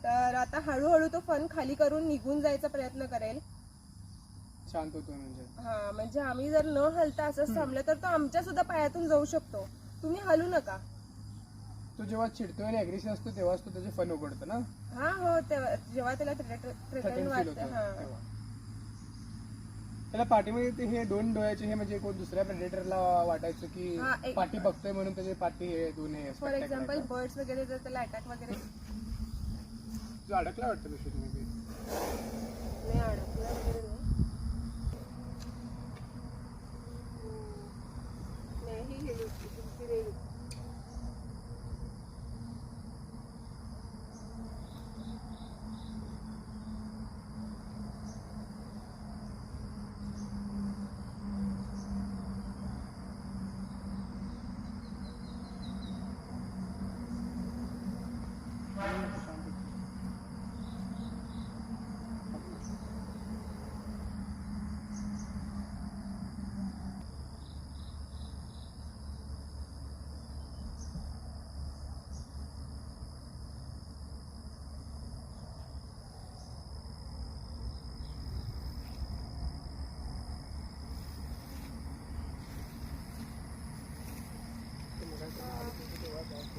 तर आता हळूहळू तो फन खाली करून निघून जायचा प्रयत्न करेल. शांत होतो म्हणजे. हा म्हणजे आम्ही जर न हलता असंच थांबलं तर तो आमच्या सुद्धा पायातून जाऊ शकतो. तुम्ही हलू नका. तो जेव्हा चिडतो आणि अग्रेसिव्ह असतो तेव्हाच तो त्याचे फन उघडतो ना. हा हो जेव्हा त्याला थ्रेटन वाटतं. हा त्याला पाठीमध्ये ते हे 2 डोळ्याचे हे म्हणजे कोण दुसऱ्या प्रेडेटरला वाटायचं की पाठी बघतोय म्हणून त्याचे पाठी हे 2 हे. फॉर एक्झाम्पल बर्ड्स वगैरे जर त्याला अटॅक वगैरे. जो अडकला वाटतं पिशवीत मध्ये. नाही अडकला वगैरे नाही गेली तुमची रेल.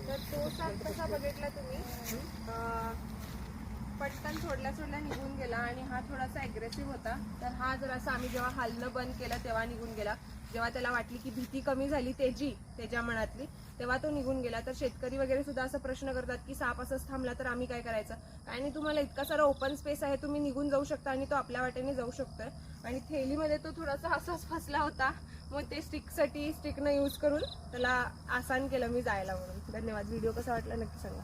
तर तो साप कसा बघितला तुम्ही, पटकन सोडल्या निघून गेला आणि हा थोडासा अग्रेसिव्ह होता. तर हा जर असं आम्ही जेव्हा हलणं बंद केलं तेव्हा निघून गेला. जेव्हा त्याला वाटली की भीती कमी झाली त्याच्या मनातली, तेव्हा तो निघून गेला. तर शेतकरी वगैरे सुद्धा असं प्रश्न करतात की साप असंच थांबला तर आम्ही काय करायचं. काय नाही, तुम्हाला इतका सारा ओपन स्पेस आहे, तुम्ही निघून जाऊ शकता आणि तो आपल्या वाटेने जाऊ शकतोय. आणि थैलीमध्ये तो थोडासा असाच फसला होता, मग ते स्टिकनं यूज करून त्याला आसान केलं मी जायला म्हणून. धन्यवाद. व्हिडिओ कसा वाटला नक्की सांगा.